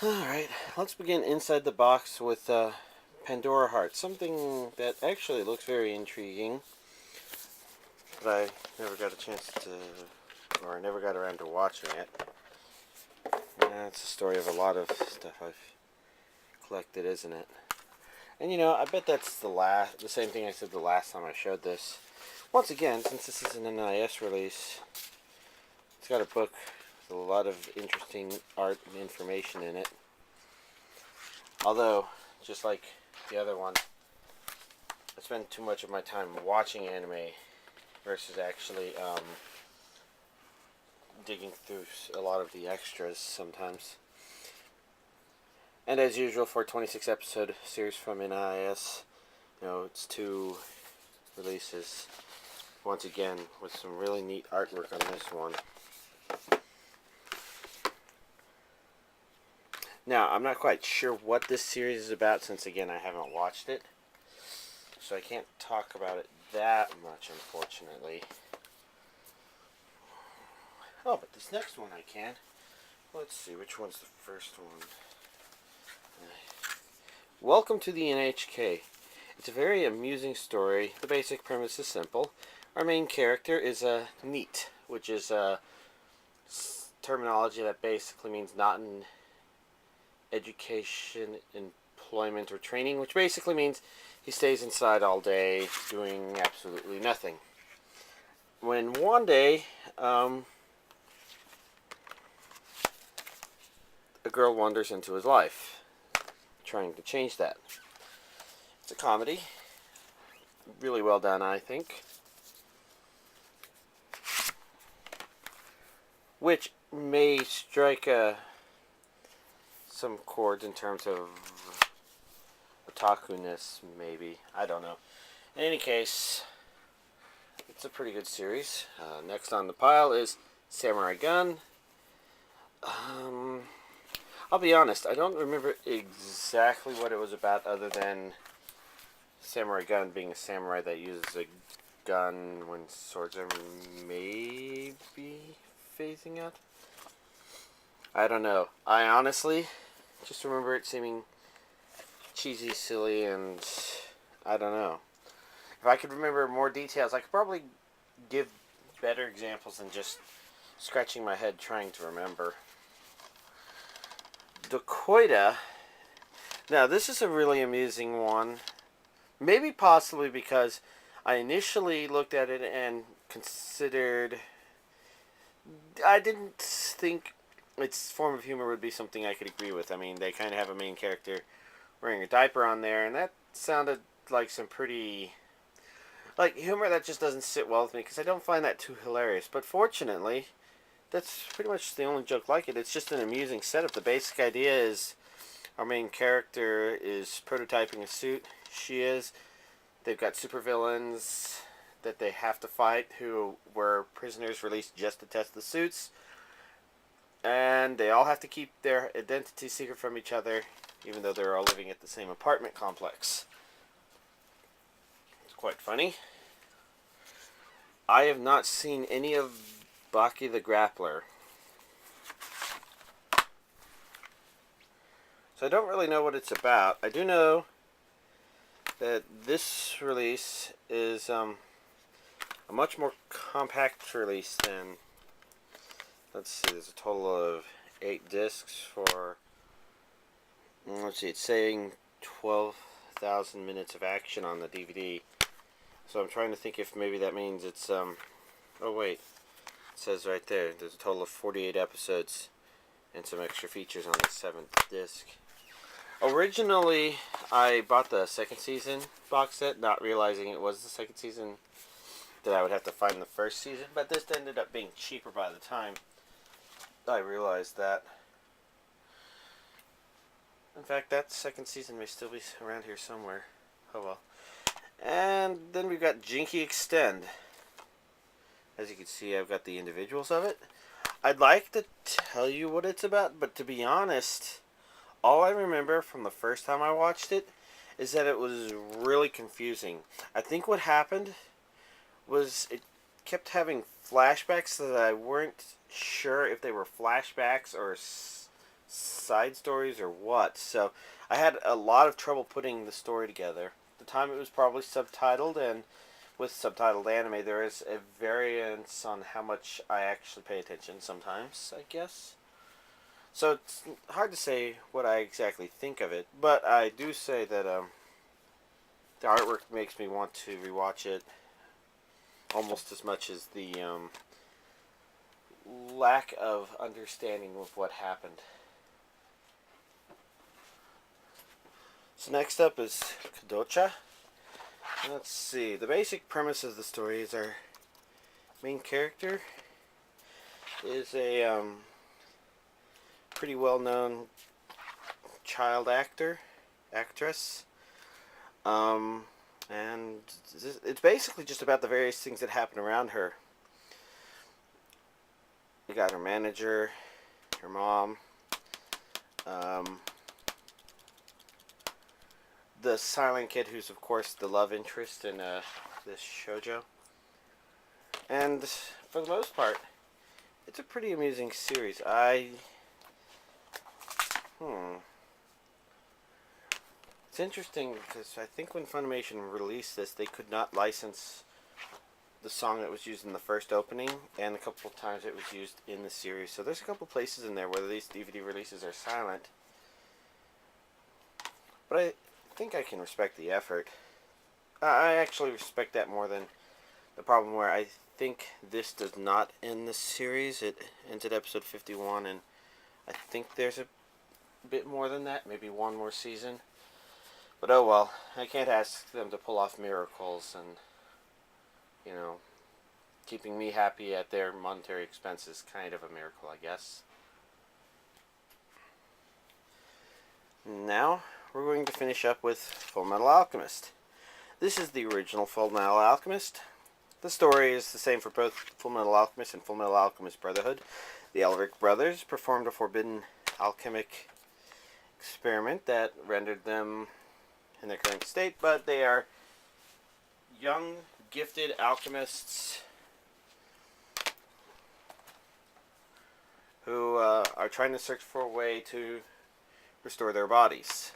Alright, let's begin inside the box with Pandora Hearts. Something that actually looks very intriguing, but I never got a chance to, or I never got around to watching it. It's the story of a lot of stuff I've collected, isn't it? And I bet that's the same thing I said the last time I showed this. Once again, since this is an NIS release, it's got a book with a lot of interesting art and information in it. Although, just like the other one, I spend too much of my time watching anime versus actually digging through a lot of the extras sometimes. And as usual, for a 26 episode series from NIS, it's 2 releases. Once again, with some really neat artwork on this one. Now, I'm not quite sure what this series is about since, again, I haven't watched it. So I can't talk about it that much, unfortunately. Oh, but this next one I can. Let's see, which one's the first one? Welcome to the NHK. It's a very amusing story. The basic premise is simple. Our main character is a NEET, which is a terminology that basically means not in education, employment, or training, which basically means he stays inside all day doing absolutely nothing. When one day, a girl wanders into his life, trying to change that. It's a comedy. Really well done, I think. Which may strike some chords in terms of otaku-ness, maybe. I don't know. In any case, it's a pretty good series. Next on the pile is Samurai Gun. I'll be honest, I don't remember exactly what it was about other than Samurai Gun being a samurai that uses a gun when swords are maybe phasing out. I don't know. I honestly just remember it seeming cheesy, silly, and I don't know. If I could remember more details, I could probably give better examples than just scratching my head trying to remember. Decoita. Now, this is a really amusing one. Maybe possibly because I initially looked at it and considered... I didn't think its form of humor would be something I could agree with. I mean, they kind of have a main character wearing a diaper on there, and that sounded like some pretty... humor that just doesn't sit well with me, because I don't find that too hilarious. But fortunately, that's pretty much the only joke like it. It's just an amusing setup. The basic idea is our main character is prototyping a suit. She is. They've got supervillains that they have to fight who were prisoners released just to test the suits. And they all have to keep their identity secret from each other, even though they're all living at the same apartment complex. It's quite funny. I have not seen any of Baki the Grappler, so I don't really know what it's about. I do know that this release is a much more compact release than... Let's see, there's a total of 8 discs for... Let's see, it's saying 12,000 minutes of action on the DVD. So I'm trying to think if maybe that means it's... Oh, wait. It says right there, there's a total of 48 episodes and some extra features on the 7th disc. Originally, I bought the 2nd season box set, not realizing it was the 2nd season, that I would have to find the 1st season, but this ended up being cheaper by the time I realized that. In fact, that 2nd season may still be around here somewhere. Oh well. And then we've got Jinki Extend. As you can see, I've got the individuals of it. I'd like to tell you what it's about, but to be honest, all I remember from the first time I watched it is that it was really confusing. I think what happened was it kept having flashbacks that I weren't sure if they were flashbacks or side stories or what. So I had a lot of trouble putting the story together. At the time it was probably subtitled, and with subtitled anime there is a variance on how much I actually pay attention sometimes, I guess. So it's hard to say what I exactly think of it, but I do say that the artwork makes me want to rewatch it almost as much as the lack of understanding of what happened. So next up is Kodocha. Let's see. The basic premise of the story is our main character is a pretty well-known child actress. And it's basically just about the various things that happen around her. You got her manager, her mom, the silent kid who's of course the love interest in this shoujo. And for the most part, it's a pretty amusing series. It's interesting because I think when Funimation released this, they could not license the song that was used in the first opening, and a couple of times it was used in the series. So there's a couple places in there where these DVD releases are silent. But I think I can respect the effort. I actually respect that more than the problem where I think this does not end the series. It ends at episode 51, and I think there's a bit more than that, maybe one more season. But oh well, I can't ask them to pull off miracles, and keeping me happy at their monetary expense is kind of a miracle, I guess. Now, we're going to finish up with Fullmetal Alchemist. This is the original Fullmetal Alchemist. The story is the same for both Fullmetal Alchemist and Fullmetal Alchemist Brotherhood. The Elric brothers performed a forbidden alchemic experiment that rendered them in their current state, but they are young, gifted alchemists who are trying to search for a way to restore their bodies.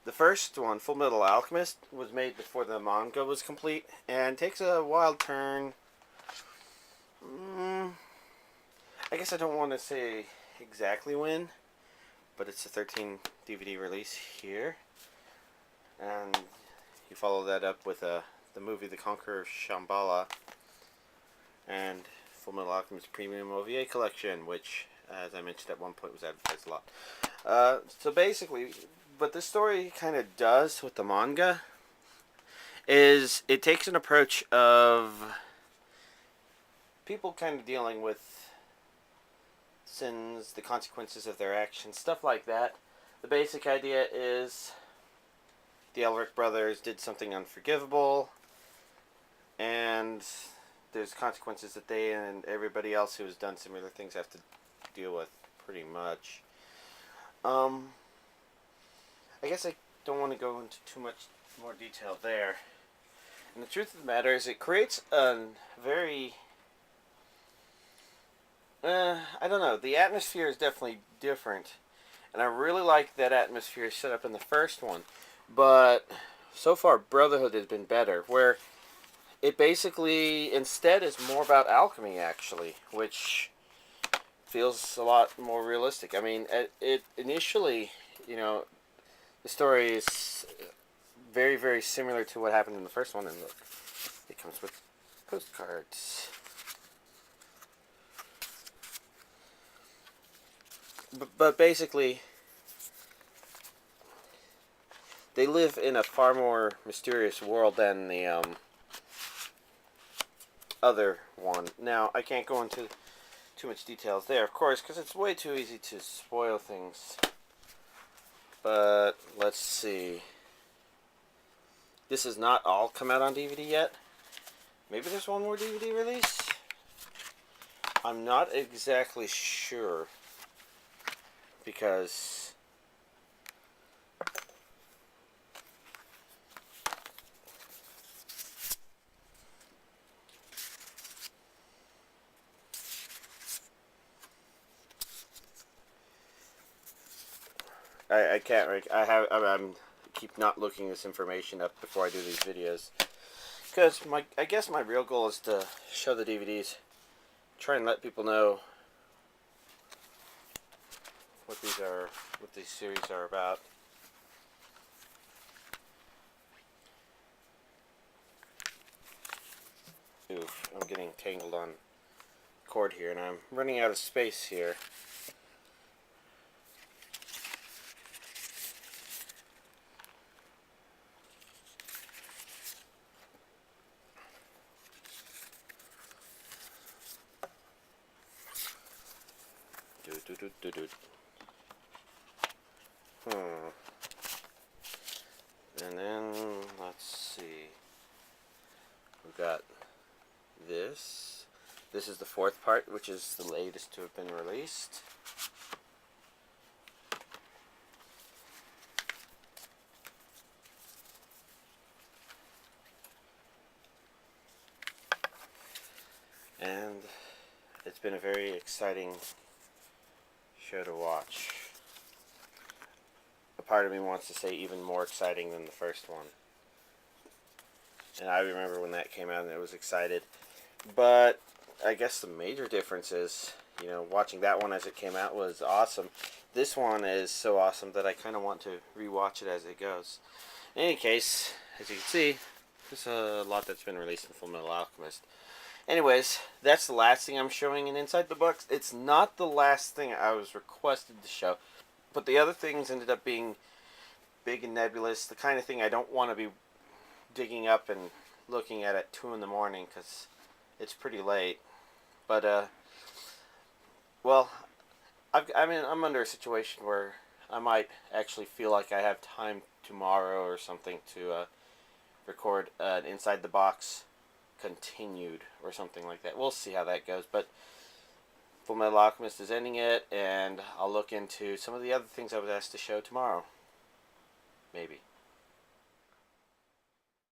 The first one, Fullmetal Alchemist, was made before the manga was complete and takes a wild turn. I guess I don't want to say exactly when, but it's a 13 DVD release here. And you follow that up with the movie The Conqueror of Shambhala and Fullmetal Alchemist Premium OVA Collection, which, as I mentioned at one point, was advertised a lot. So basically, what this story kind of does with the manga is it takes an approach of people kind of dealing with sins, the consequences of their actions, stuff like that. The basic idea is the Elric brothers did something unforgivable, and there's consequences that they and everybody else who has done similar things have to deal with, pretty much. I guess I don't want to go into too much more detail there. And the truth of the matter is it creates a very... I don't know. The atmosphere is definitely different. And I really like that atmosphere set up in the first one. But so far, Brotherhood has been better. Where it basically, instead, is more about alchemy, actually. Which feels a lot more realistic. I mean, it initially, the story is very, very similar to what happened in the first one. And look, it comes with postcards. But basically, they live in a far more mysterious world than the other one. Now, I can't go into too much details there, of course, because it's way too easy to spoil things. But let's see. This has not all come out on DVD yet. Maybe there's one more DVD release? I'm not exactly sure. Because I can't. I'm keep not looking this information up before I do these videos, because I guess my real goal is to show the DVDs, try and let people know what these series are about. Oof, I'm getting tangled on cord here, and I'm running out of space here. And then let's see. We've got this. This is the fourth part, which is the latest to have been released. And it's been a very exciting show to watch. A part of me wants to say even more exciting than the first one. And I remember when that came out and I was excited. But I guess the major difference is, you know, watching that one as it came out was awesome. This one is so awesome that I kind of want to rewatch it as it goes. In any case, as you can see, there's a lot that's been released in Fullmetal Alchemist. Anyways, that's the last thing I'm showing in Inside the Box. It's not the last thing I was requested to show, but the other things ended up being big and nebulous, the kind of thing I don't want to be digging up and looking at 2 in the morning because it's pretty late. But, well, I'm under a situation where I might actually feel like I have time tomorrow or something to record an Inside the Box continued or something like that. We'll see how that goes, but Fullmetal Alchemist is ending it, and I'll look into some of the other things I was asked to show tomorrow. Maybe.